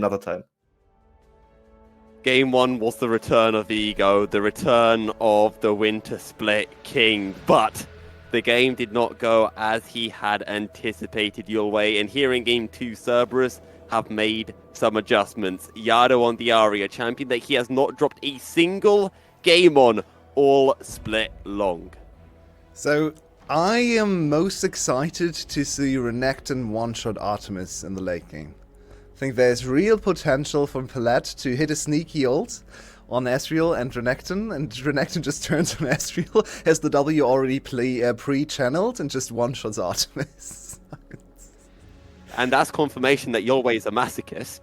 another time. Game 1 was the return of Ego, the return of the Winter Split King, but the game did not go as he had anticipated your way, and here in Game 2, Cerberus have made some adjustments. Yado on the Aria, champion that he has not dropped a single game on all split long. So, I am most excited to see Renekton one-shot Artemis in the late game. I think there's real potential from Palette to hit a sneaky ult on Ezreal and Renekton just turns on Ezreal, has the W already pre-channeled, and just one-shots Artemis. And that's confirmation that Yolway is a masochist.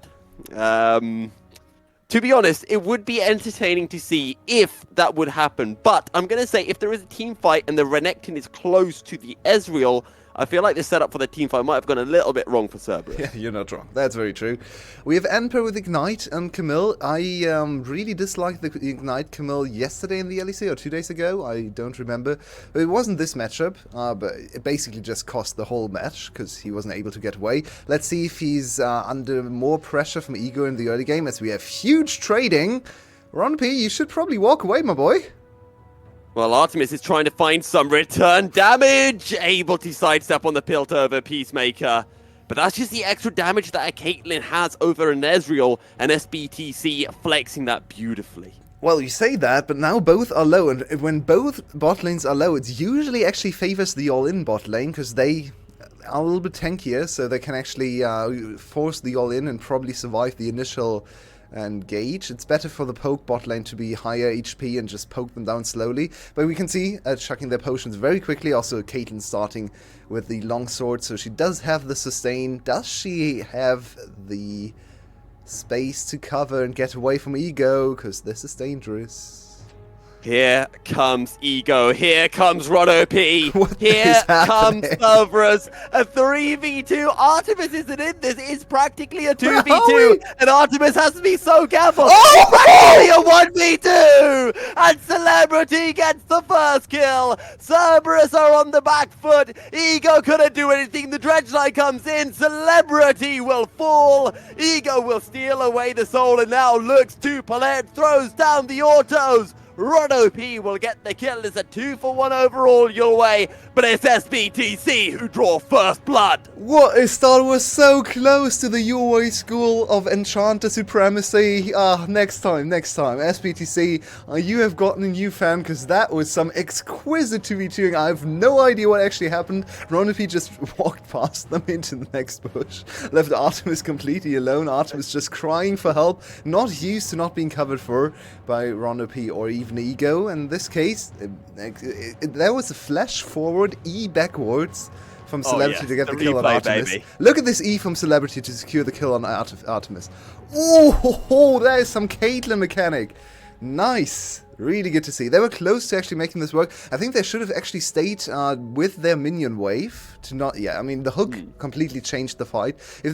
To be honest, it would be entertaining to see if that would happen, but I'm going to say if there is a team fight and the Renekton is close to the Ezreal, I feel like the setup for the team fight might have gone a little bit wrong for Cerberus. Yeah, you're not wrong. That's very true. We have Emperor with Ignite and Camille. I really disliked the Ignite Camille yesterday in the LEC, or 2 days ago. I don't remember. But it wasn't this matchup, but it basically just cost the whole match because he wasn't able to get away. Let's see if he's under more pressure from Ego in the early game as we have huge trading. Ron P, you should probably walk away, my boy. Well, Artemis is trying to find some return damage, able to sidestep on the Piltover Peacemaker. But that's just the extra damage that a Caitlyn has over an Ezreal, and SBTC flexing that beautifully. Well, you say that, but now both are low, and when both bot lanes are low, it usually actually favors the all-in bot lane, because they are a little bit tankier, so they can actually force the all-in and probably survive the initial engage. It's better for the poke bot lane to be higher HP and just poke them down slowly. But we can see chucking their potions very quickly. Also, Caitlyn starting with the longsword, so she does have the sustain. Does she have the space to cover and get away from Ego? Because this is dangerous. Here comes Ego, here comes Rono P, What here is comes happening? Cerberus, a 3v2, Artemis isn't in this, it's practically a 2v2, Howie! and Artemis has to be so careful, Oh! it's practically a 1v2, and Celebrity gets the first kill, Cerberus are on the back foot, Ego couldn't do anything, the Dredge Knight comes in, Celebrity will fall, Ego will steal away the soul, and now looks to Palette, throws down the autos, Rono P will get the kill. It's a 2-for-1 overall your way, but it's SBTC who draw first blood. What is Star Wars so close to the Your Way school of Enchanter supremacy? Next time, SBTC, you have gotten a new fan, because that was some exquisite 2v2ing. I have no idea what actually happened. Ronapi just walked past them into the next bush, left Artemis completely alone. Artemis just crying for help, not used to not being covered for by Ronapi or even Ego. In this case, there was a flash forward, E backwards from Celebrity to get the kill on Artemis. Baby. Look at this E from Celebrity to secure the kill on Artemis. Oh, that is some Caitlyn mechanic. Nice. Really good to see. They were close to actually making this work. I think they should have actually stayed with their minion wave to not. Yeah, I mean the hook completely changed the fight. If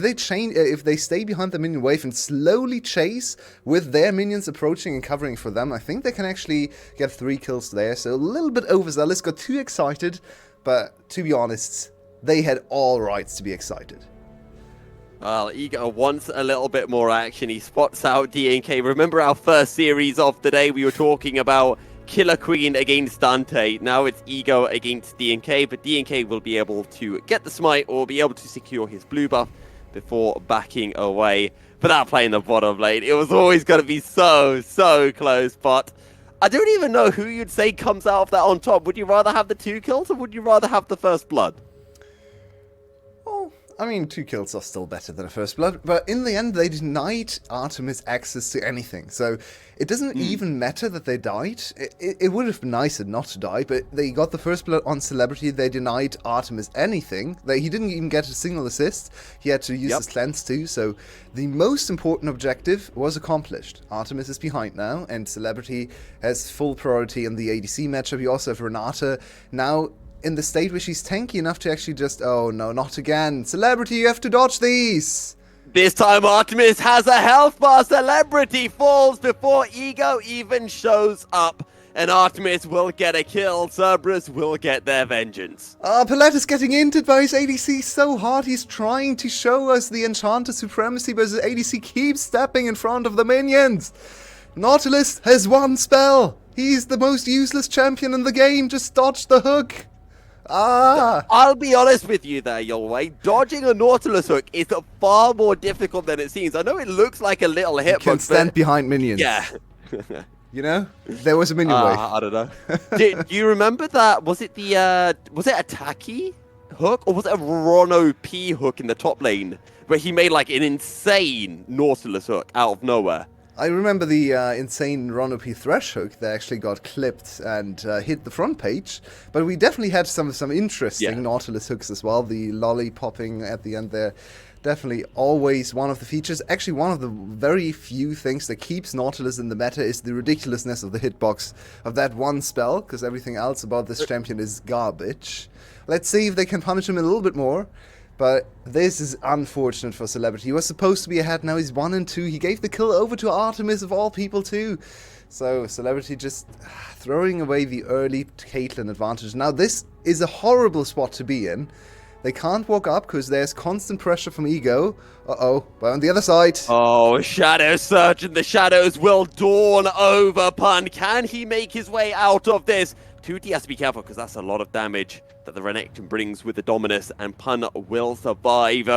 they stay behind the minion wave and slowly chase with their minions approaching and covering for them, I think they can actually get 3 kills there. So a little bit overzealous, got too excited, but to be honest, they had all rights to be excited. Well, Ego wants a little bit more action. He spots out DNK. Remember our first series of the day, we were talking about Killer Queen against Dante. Now it's Ego against DNK, but DNK will be able to get the smite or be able to secure his blue buff before backing away. But that play in the bottom lane, it was always going to be so close, but I don't even know who you'd say comes out of that on top. Would you rather have the 2 kills or would you rather have the first blood? I mean, 2 kills are still better than a first blood, but in the end, they denied Artemis access to anything. So it doesn't even matter that they died. It would have been nicer not to die, but they got the first blood on Celebrity. They denied Artemis anything. He didn't even get a single assist. He had to use his cleanse too. So the most important objective was accomplished. Artemis is behind now, and Celebrity has full priority in the ADC matchup. You also have Renata now in the state where she's tanky enough to actually just, oh no, not again. Celebrity, you have to dodge these. This time Artemis has a health bar. Celebrity falls before Ego even shows up. and Artemis will get a kill. Cerberus will get their vengeance. Palette is getting inted by his ADC so hard. He's trying to show us the Enchanter supremacy, but his ADC keeps stepping in front of the minions. Nautilus has one spell. He's the most useless champion in the game. Just dodge the hook. I'll be honest with you there, Yolway. Dodging a Nautilus hook is far more difficult than it seems. I know it looks like a little hitbox, can stand behind minions. Yeah. You know? There was a minion wave. I don't know. do you remember that? Was it a Taki hook? Or was it a Rono P hook in the top lane? Where he made like an insane Nautilus hook out of nowhere. I remember the insane Rono P Thresh hook that actually got clipped and hit the front page. But we definitely had some interesting Nautilus hooks as well. The lolly popping at the end there. Definitely always one of the features. Actually, one of the very few things that keeps Nautilus in the meta is the ridiculousness of the hitbox of that one spell, because everything else about this champion is garbage. Let's see if they can punish him a little bit more. But this is unfortunate for Celebrity. He was supposed to be ahead, now he's 1 and 2. He gave the kill over to Artemis of all people too. So Celebrity just throwing away the early Caitlyn advantage. Now this is a horrible spot to be in. They can't walk up because there's constant pressure from Ego. Uh-oh, but on the other side... Oh, Shadow Surge and the shadows will dawn over Pun. Can he make his way out of this? 2T has to be careful because that's a lot of damage that the Renekton brings with the Dominus, and Pun will survive.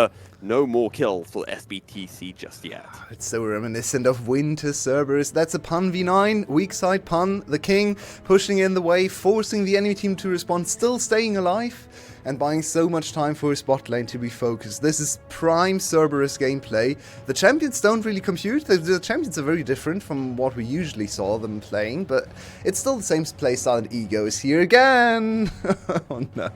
No more kills for SBTC just yet. It's so reminiscent of Winter Cerberus. That's a Pun v9, weak side Pun, the king, pushing in the way, forcing the enemy team to respond, still staying alive, and buying so much time for his bot lane to be focused. This is prime Cerberus gameplay. The champions don't really compute. The champions are very different from what we usually saw them playing, but it's still the same playstyle, and Ego is here again. Oh no.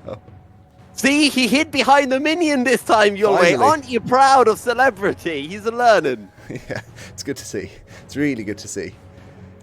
See, he hid behind the minion this time, Yolway. Aren't you proud of Celebrity? He's learning. Yeah, it's good to see. It's really good to see.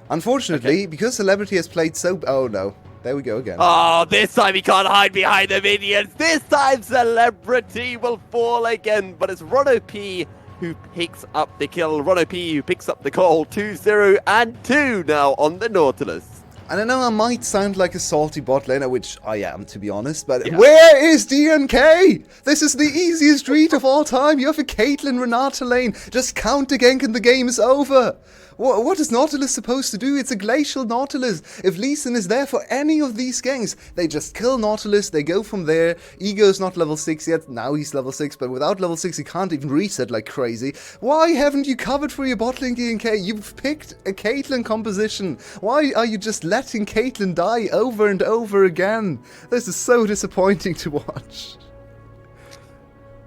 Unfortunately, because Celebrity has played so... Oh no. There we go again. Oh, this time he can't hide behind the minions. This time Celebrity will fall again. But it's Rono P who picks up the kill. Rono P who picks up the call. 2-0 and 2 now on the Nautilus. And I know I might sound like a salty bot laner, which I am, to be honest, but where is DNK? This is the easiest read of all time. You have a Caitlyn Renata lane. Just counter gank and the game is over. What is Nautilus supposed to do? It's a glacial Nautilus. If Lee Sin is there for any of these ganks, they just kill Nautilus, they go from there. Ego's not level 6 yet, now he's level 6, but without level 6 he can't even reset like crazy. Why haven't you covered for your bot lane, DNK? You've picked a Caitlyn composition. Why are you just letting Caitlyn die over and over again? This is so disappointing to watch.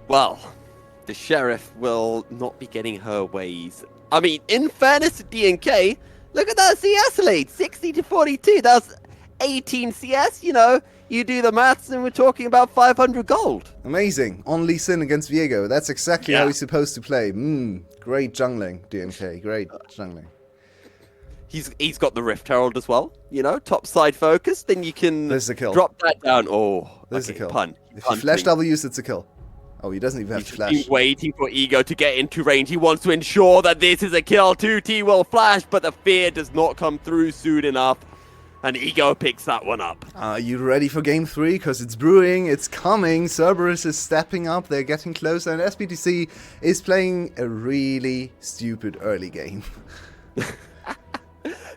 Well, the Sheriff will not be getting her ways. I mean, in fairness to DNK, look at that CS lead, 60-42. That's 18 CS, you know. You do the maths and we're talking about 500 gold. Amazing. On Lee Sin against Viego. That's exactly how he's supposed to play. Great jungling, DNK. Great jungling. He's got the Rift Herald as well, you know, top side focus. Then you can drop that down. Oh, there's a kill. Pun. If you flash W's, it's a kill. Oh, he doesn't even have to flash. He's waiting for Ego to get into range. He wants to ensure that this is a kill. 2T will flash, but the fear does not come through soon enough. And Ego picks that one up. Are you ready for game 3? Because it's brewing, it's coming. Cerberus is stepping up, they're getting closer, and SBTC is playing a really stupid early game.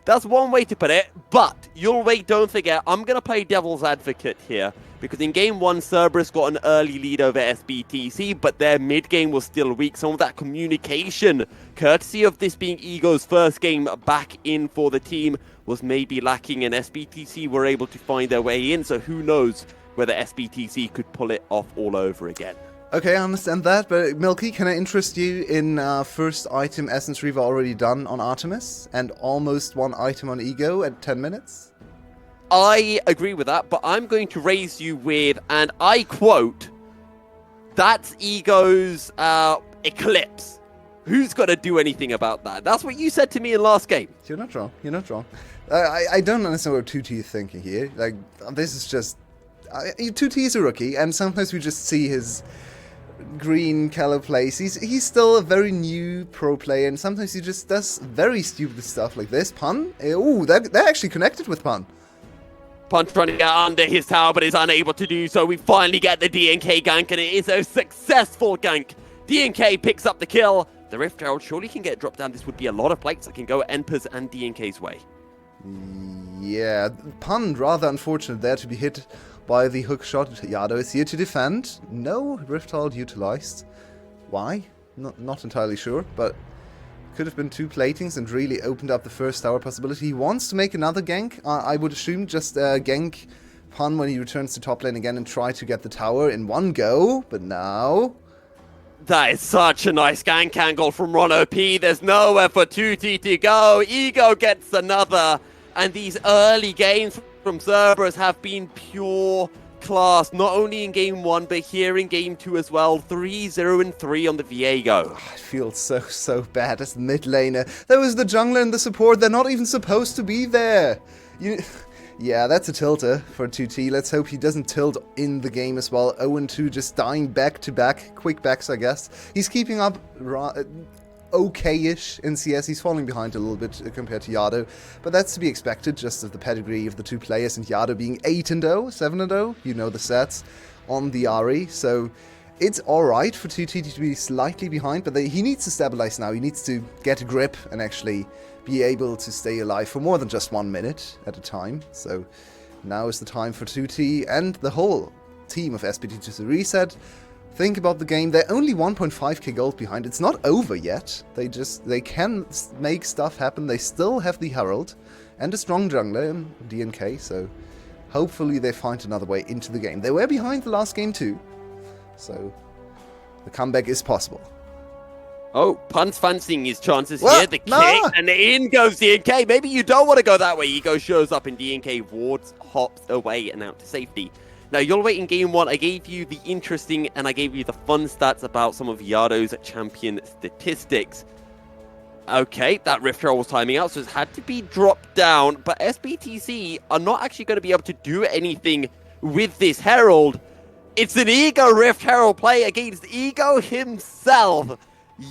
That's one way to put it, but you'll wait, don't forget, I'm going to play devil's advocate here. Because in game 1, Cerberus got an early lead over SBTC, but their mid game was still weak. Some of that communication, courtesy of this being Ego's first game back in for the team, was maybe lacking, and SBTC were able to find their way in. So who knows whether SBTC could pull it off all over again. Okay, I understand that, but Milky, can I interest you in first item Essence Reaver already done on Artemis, and almost one item on Ego at 10 minutes? I agree with that, but I'm going to raise you with, and I quote, that's Ego's Eclipse. Who's going to do anything about that? That's what you said to me in last game. You're not wrong. You're not wrong. I don't understand what 2T is thinking here. Like, this is just... 2T is a rookie, and sometimes we just see his green Callow plays. He's still a very new pro player, and sometimes he just does very stupid stuff like this. Pun? Ooh, they're actually connected with Pun. Pun trying to get under his tower, but is unable to do so. We finally get the DNK gank, and it is a successful gank. DNK picks up the kill. The Rift Herald surely can get dropped down. This would be a lot of plates that can go Enper's and DNK's way. Yeah, Pun rather unfortunate there to be hit by the hook shot. Yado is here to defend. No Rift Herald utilized. Why? Not entirely sure, but could have been 2 platings and really opened up the first tower possibility. He wants to make another gank. I would assume just gank Pun when he returns to top lane again and try to get the tower in one go, but now... That is such a nice gank angle from Ron OP. There's nowhere for 2T to go. Ego gets another. And these early games from Cerberus have been pure class. Not only in Game 1, but here in Game 2 as well. 3-0-3 on the Viego. I feel so bad as the mid laner. There was the jungler and the support. They're not even supposed to be there. Yeah, that's a tilter for 2T. Let's hope he doesn't tilt in the game as well. 0-2 just dying back-to-back. Quick backs, I guess. He's keeping up okay-ish in CS. He's falling behind a little bit compared to Yado. But that's to be expected, just of the pedigree of the 2 players. And Yado being 8-0, 7-0. You know the stats on the Ahri. So it's alright for 2T to be slightly behind. But he needs to stabilize now. He needs to get a grip and actually be able to stay alive for more than just 1 minute at a time. So now is the time for 2T and the whole team of SBTC to reset. Think about the game. They're only 1.5k gold behind. It's not over yet. They can make stuff happen. They still have the Herald and a strong jungler in DNK. So hopefully they find another way into the game. They were behind the last game too. So the comeback is possible. Oh, Pun's fancying his chances here. The kick, and in goes DNK. Maybe you don't want to go that way. Ego shows up, and DNK wards, hops away and out to safety. Now, you'll wait in Game 1. I gave you the interesting and I gave you the fun stats about some of Yado's champion statistics. Okay, that Rift Herald was timing out, so it's had to be dropped down. But SBTC are not actually going to be able to do anything with this Herald. It's an Ego Rift Herald play against Ego himself.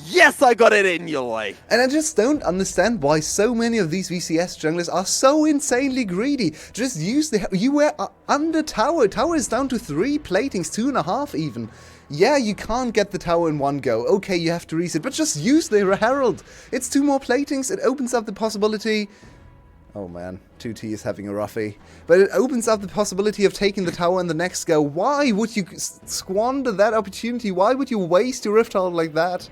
Yes, I got it in your way. And I just don't understand why so many of these VCS junglers are so insanely greedy. Just use the... You were under tower. Tower is down to 3 platings, 2.5 even. Yeah, you can't get the tower in one go. Okay, you have to reset, but just use the Herald. It's 2 more platings. It opens up the possibility... Oh man, 2T is having a roughie. But it opens up the possibility of taking the tower in the next go. Why would you squander that opportunity? Why would you waste your Rift Herald like that?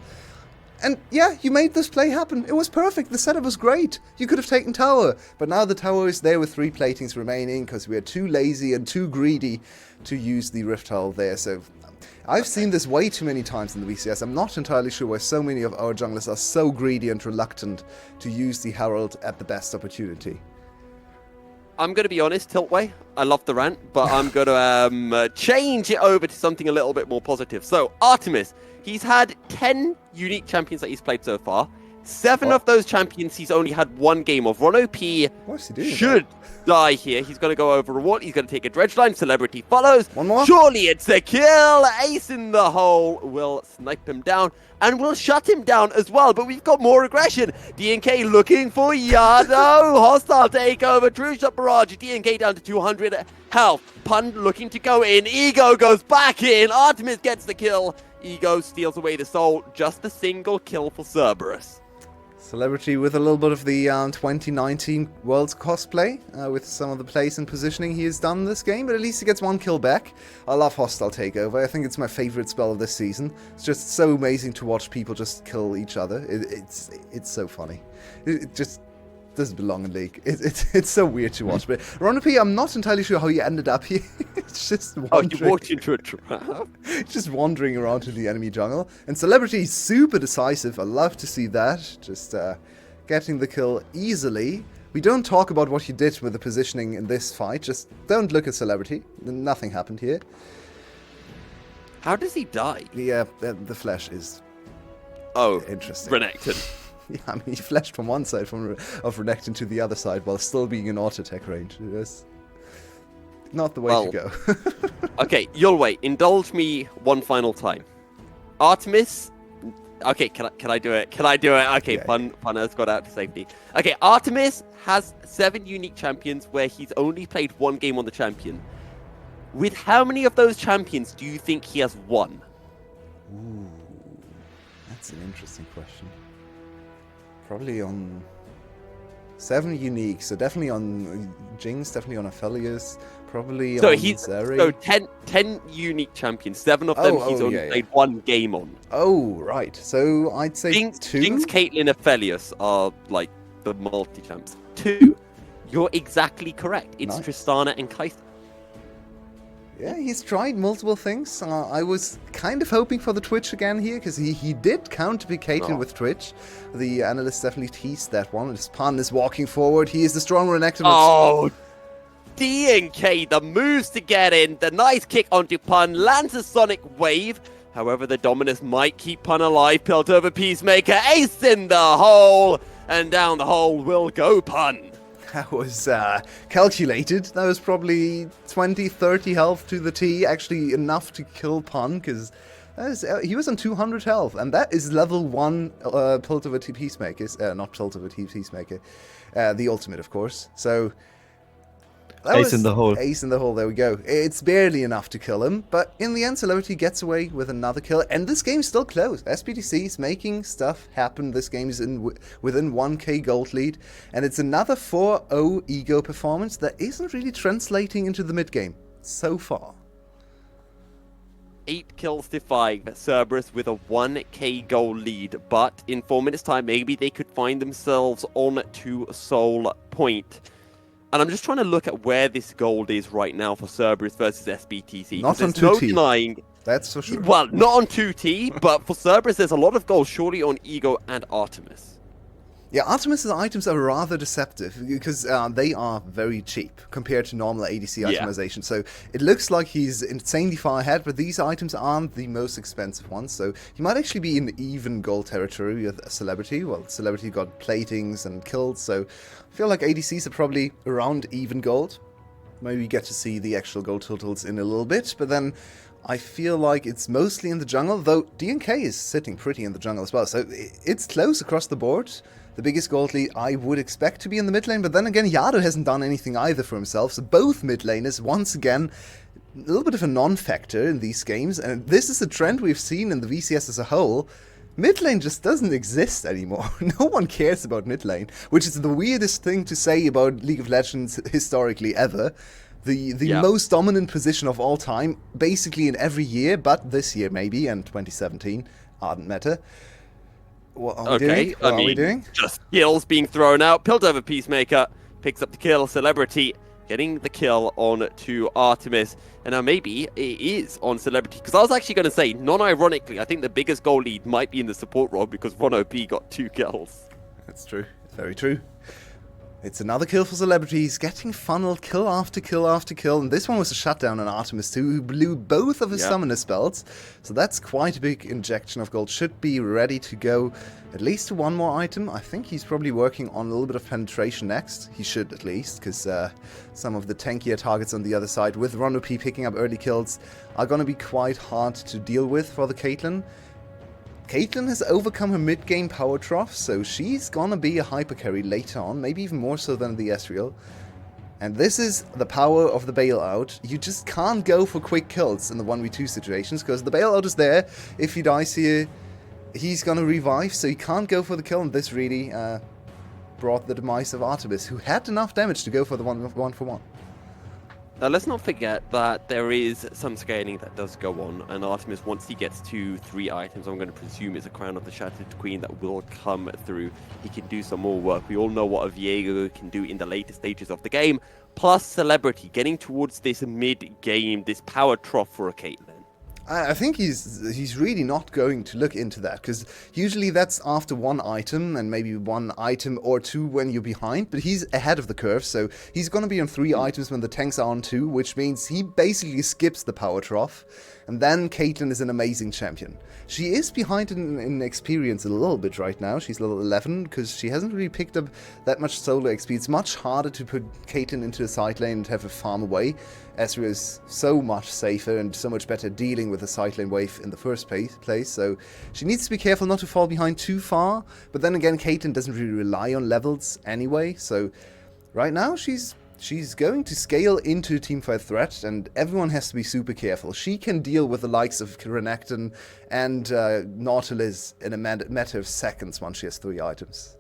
And yeah, you made this play happen. It was perfect. The setup was great. You could have taken tower. But now the tower is there with 3 platings remaining because we are too lazy and too greedy to use the Rift Herald there. So I've seen this way too many times in the VCS. I'm not entirely sure why so many of our junglers are so greedy and reluctant to use the Herald at the best opportunity. I'm going to be honest, Tiltway. I love the rant, but I'm going to change it over to something a little bit more positive. So, Artemis, he's had 10 unique champions that he's played so far. 7 of those champions he's only had 1 game of. Ron OP should die here. He's going to go over a wall. He's going to take a dredge line. Celebrity follows. 1 more. Surely it's a kill. Ace in the hole will snipe him down and will shut him down as well. But we've got more aggression. DNK looking for Yado. Hostile takeover. True shot barrage. DNK down to 200 health. Pun looking to go in. Ego goes back in. Artemis gets the kill. Ego steals away the soul. Just a single kill for Cerberus. Celebrity with a little bit of the 2019 Worlds cosplay, with some of the plays and positioning he has done this game, but at least he gets 1 kill back. I love Hostile Takeover. I think it's my favorite spell of this season. It's just so amazing to watch people just kill each other. It's so funny. It just doesn't belong in League. It's so weird to watch. But Ron P, I'm not entirely sure how you ended up here. It's just wandering. Oh, you walked into a trap. Just wandering around in the enemy jungle. And Celebrity is super decisive. I love to see that. Just getting the kill easily. We don't talk about what he did with the positioning in this fight. Just don't look at Celebrity. Nothing happened here. How does he die? Yeah, the flash is interesting. Renekton. Yeah, I mean, he flashed from one side of Renekton to the other side while still being in auto attack range. That's not the way to go. Okay, you'll wait. Indulge me one final time. Artemis. Okay, can I do it? Can I do it? Okay, Yeah. Pun has got out to safety. Okay, Artemis has 7 unique champions where he's only played 1 game on the champion. With how many of those champions do you think he has won? Ooh, that's an interesting question. Probably on 7 unique, so definitely on Jinx, definitely on Aphelios, probably So on he's Zeri. so 10 unique champions. 7 of them he's only played 1 game on. Oh, right. So I'd say Jinx, 2. Jinx, Caitlyn, Aphelios are like the multi-champs. 2. You're exactly correct. It's Nice. Tristana and Kaisa. Yeah, he's tried multiple things. I was kind of hoping for the Twitch again here, because he did counter-pick Caitlyn with Twitch. The analyst definitely teased that one. His Pun is walking forward. He is the stronger and active. Oh, D&K, the moves to get in. The nice kick onto Pun. Lands a Sonic Wave. However, the Dominus might keep Pun alive. Pelt over Peacemaker. Ace in the hole. And down the hole will go Pun. That was calculated. That was probably 20, 30 health to the T. Actually enough to kill Pun, because he was on 200 health. And that is level 1 Piltover Peacemaker. Not Piltover Peacemaker. The ultimate, of course. So... Ace in the hole. Ace in the hole, there we go. It's barely enough to kill him, but in the end, Celebrity gets away with another kill, and this game's still close. SBTC is making stuff happen. This game is within 1k gold lead, and it's another 4-0 ego performance that isn't really translating into the mid-game so far. 8 kills to 5. Cerberus with a 1k goal lead, but in 4 minutes' time, maybe they could find themselves on to Soul Point. And I'm just trying to look at where this gold is right now for Cerberus versus SBTC. Not on 2T. No denying. That's for sure. Well, not on 2T, but for Cerberus, there's a lot of gold surely on Ego and Artemis. Yeah, Artemis' items are rather deceptive because they are very cheap compared to normal ADC itemization. So it looks like he's insanely far ahead, but these items aren't the most expensive ones. So he might actually be in even gold territory with a Celebrity. Well, Celebrity got platings and kills, so I feel like ADCs are probably around even gold. Maybe we get to see the actual gold totals in a little bit, but then I feel like it's mostly in the jungle, though D&K is sitting pretty in the jungle as well. So it's close across the board. The biggest gold lead I would expect to be in the mid lane, but then again, Yado hasn't done anything either for himself, so both mid laners, once again, a little bit of a non-factor in these games, and this is a trend we've seen in the VCS as a whole. Mid lane just doesn't exist anymore. No one cares about mid lane, which is the weirdest thing to say about League of Legends historically ever. The most dominant position of all time, basically in every year, but this year maybe, and 2017, ardent meta. What are we doing? What are we doing? Just kills being thrown out. Piltover Peacemaker picks up the kill. Celebrity getting the kill on to Artemis. And now maybe it is on Celebrity. Because I was actually going to say, non-ironically, I think the biggest goal lead might be in the support role because 1OP got 2 kills. That's true. Very true. It's another kill for Celebrity. He's getting funneled kill after kill after kill. And this one was a shutdown on Artemis too, who blew both of his summoner spells. So that's quite a big injection of gold. Should be ready to go at least to one more item. I think he's probably working on a little bit of penetration next. He should at least, because some of the tankier targets on the other side with Ron-OP picking up early kills are going to be quite hard to deal with for the Caitlyn. Caitlyn has overcome her mid-game power trough, so she's gonna be a hyper carry later on, maybe even more so than the Ezreal. And this is the power of the bailout. You just can't go for quick kills in the 1v2 situations, because the bailout is there. If he dies here, he's gonna revive, so you can't go for the kill, and this really brought the demise of Artemis, who had enough damage to go for the one for one. Now, let's not forget that there is some scaling that does go on, and Artemis, once he gets to 3 items, I'm going to presume it's a Crown of the Shattered Queen that will come through. He can do some more work. We all know what a Viego can do in the later stages of the game, plus Celebrity getting towards this mid-game, this power trough for a Caitlyn. I think he's really not going to look into that, because usually that's after 1 item and maybe 1 item or 2 when you're behind, but he's ahead of the curve, so he's going to be on 3 items when the tanks are on 2, which means he basically skips the power trough, and then Caitlyn is an amazing champion. She is behind in experience a little bit right now. She's level 11 because she hasn't really picked up that much solo XP. It's much harder to put Caitlyn into a side lane and have her farm away. Ezreal is so much safer and so much better dealing with with a side lane wave in the first place, so she needs to be careful not to fall behind too far. But then again, Caitlyn doesn't really rely on levels anyway, so right now she's going to scale into teamfight threat, and everyone has to be super careful. She can deal with the likes of Renekton and Nautilus in a matter of seconds once she has 3 items.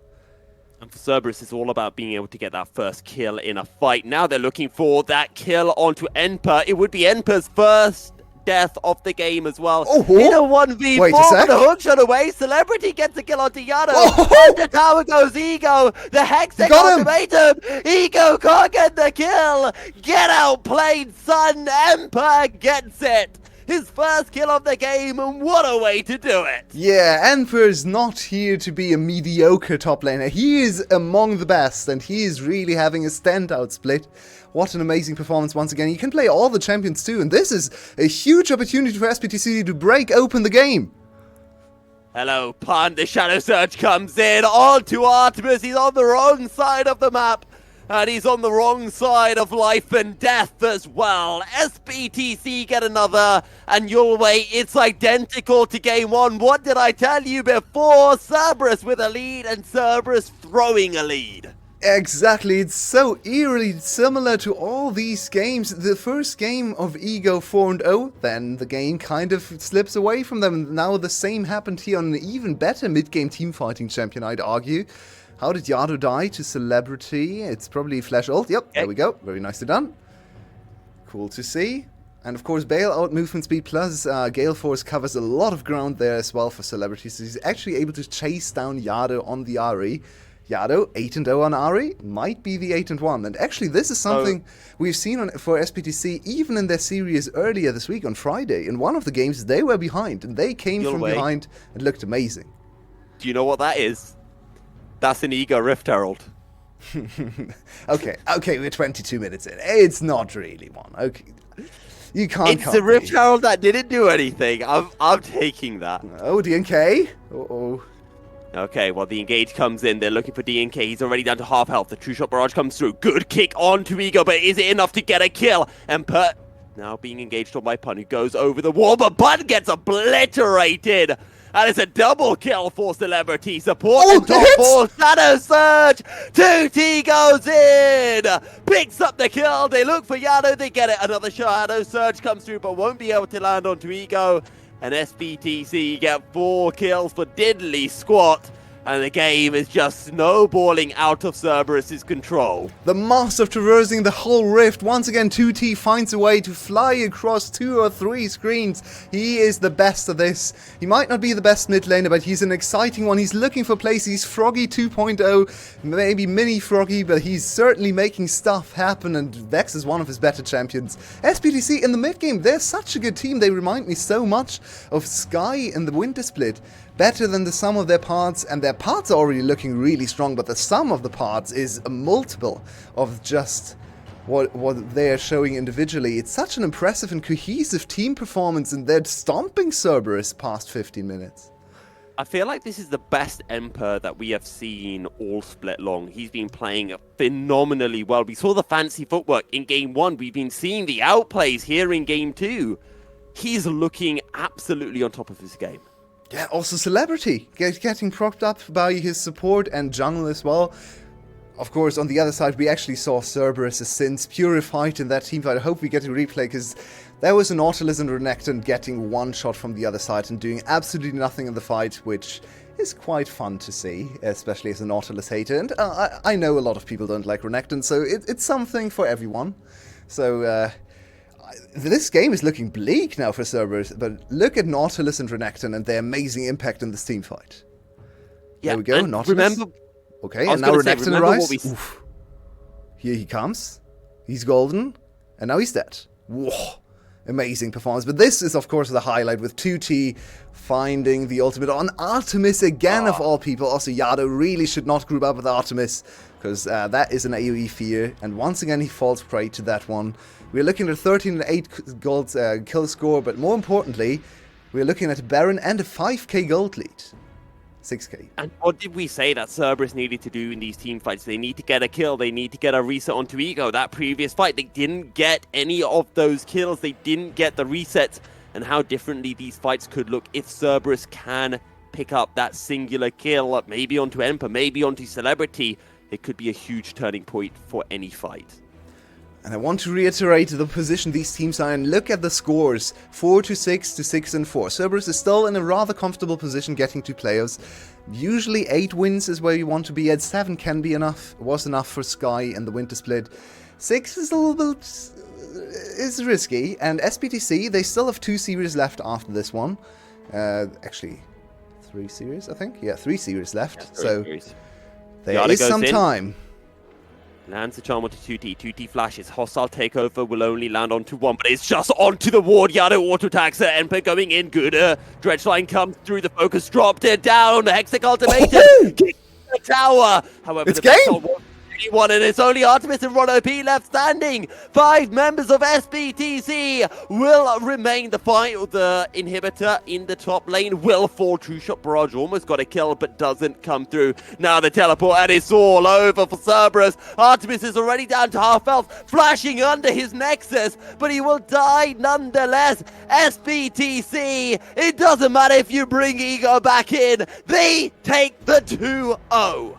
And for Cerberus, it's all about being able to get that first kill in a fight. Now they're looking for that kill onto Enper. It would be Enper's first death of the game as well. Oh, in a 1v4, wait a sec. the hook shot away. Celebrity gets a kill onto Yano. Oh! Under tower goes Ego. The Hextech Got him. ultimatum. Ego can't get the kill. Get outplayed, son. Emper gets it. His first kill of the game, and what a way to do it. Yeah, Enfer's not here to be a mediocre top laner. He is among the best, and he is really having a standout split. What an amazing performance once again. He can play all the champions too, and this is a huge opportunity for SBTC to break open the game. Hello, Pun. The Shadow Surge comes in onto Artemis. He's on the wrong side of the map. And he's on the wrong side of life and death as well. SBTC get another, and you'll wait. It's identical to game 1. What did I tell you before? Cerberus with a lead, and Cerberus throwing a lead. Exactly, it's so eerily similar to all these games. The first game of Ego 4-0, then the game kind of slips away from them. Now the same happened here on an even better mid-game teamfighting champion, I'd argue. How did Yado die to Celebrity? It's probably Flash ult. Yep, there we go. Very nicely done. Cool to see. And of course, Bale out movement speed plus Gale Force covers a lot of ground there as well for Celebrity. So he's actually able to chase down Yado on the RE. Yado, 8-0 on RE, might be the 8-1. And actually, this is something we've seen for SBTC even in their series earlier this week on Friday. In one of the games, they were behind, and they came from behind and looked amazing. Do you know what that is? That's an Ego Rift Herald. okay, we're 22 minutes in. It's not really one. Okay, you can't. It's a Rift Herald that didn't do anything. I'm taking that. Oh, DNK. Uh-oh. Okay, well, the engage comes in. They're looking for DNK. He's already down to half health. The True Shot Barrage comes through. Good kick onto Ego, but is it enough to get a kill? And Pert now being engaged on by Pun, who goes over the wall, but Pun gets obliterated. And it's a double kill for Celebrity. Support and top 4. Shadow Surge. 2T goes in. Picks up the kill. They look for Yano. They get it. Another Shadow Surge comes through, but won't be able to land onto Ego. And SBTC get 4 kills for diddly squat. And the game is just snowballing out of Cerberus' control. The master of traversing the whole rift. Once again, 2T finds a way to fly across 2 or 3 screens. He is the best of this. He might not be the best mid laner, but he's an exciting one. He's looking for plays. He's Froggy 2.0, maybe mini Froggy, but he's certainly making stuff happen, and Vex is one of his better champions. SBTC in the mid game, they're such a good team. They remind me so much of Sky in the Winter Split. Better than the sum of their parts, and their parts are already looking really strong, but the sum of the parts is a multiple of just what they're showing individually. It's such an impressive and cohesive team performance, and they're stomping Cerberus past 15 minutes. I feel like this is the best Emperor that we have seen all split long. He's been playing phenomenally well. We saw the fancy footwork in game 1. We've been seeing the outplays here in game 2. He's looking absolutely on top of his game. Yeah, also Celebrity, getting propped up by his support and jungle as well. Of course, on the other side, we actually saw Cerberus' sins purified in that teamfight. I hope we get a replay, because there was a Nautilus and Renekton getting one shot from the other side and doing absolutely nothing in the fight, which is quite fun to see, especially as a Nautilus hater. And I know a lot of people don't like Renekton, so it's something for everyone. So, this game is looking bleak now for Cerberus, but look at Nautilus and Renekton and their amazing impact in this team fight. Yeah, there we go, Nautilus. Okay, and now Renekton arrives. Oof. Here he comes. He's golden, and now he's dead. Whoa, amazing performance. But this is, of course, the highlight, with 2T finding the ultimate on Artemis again, of all people. Also, Yado really should not group up with Artemis, because that is an AoE fear, and once again he falls prey to that one. We're looking at a 13-8 gold kill score, but more importantly, we're looking at a Baron and a 5k gold lead. 6k. And what did we say that Cerberus needed to do in these team fights? They need to get a kill. They need to get a reset onto Ego. That previous fight, they didn't get any of those kills. They didn't get the resets. and how differently these fights could look if Cerberus can pick up that singular kill, maybe onto Emperor, maybe onto Celebrity. It could be a huge turning point for any fight. And I want to reiterate the position these teams are in. Look at the scores, 4-6 to 6-4. Cerberus is still in a rather comfortable position getting to playoffs. Usually 8 wins is where you want to be at. 7 can be enough, was enough for Sky in the winter split. 6 is a little bit is risky. And SBTC, they still have 2 series left after this one. Actually, 3 series, I think? Yeah, 3 series left. Yeah, so series. there is some time. Lands the charm onto 2T. 2T flashes. Hostile takeover will only land onto 1, but it's just onto the ward. Yado auto attacks her. Emperor going in. Good. Dredgeline comes through. The focus dropped it down. The Hexic ultimatum. Kicks the tower. However, it's the game. And it's only Artemis and Ron OP left standing. 5 members of SBTC will remain. The inhibitor in the top lane will fall. True Shot Barrage almost got a kill, but doesn't come through. Now the teleport, and it's all over for Cerberus. Artemis is already down to half health, flashing under his Nexus, but he will die nonetheless. SBTC, it doesn't matter if you bring Ego back in. They take the 2-0.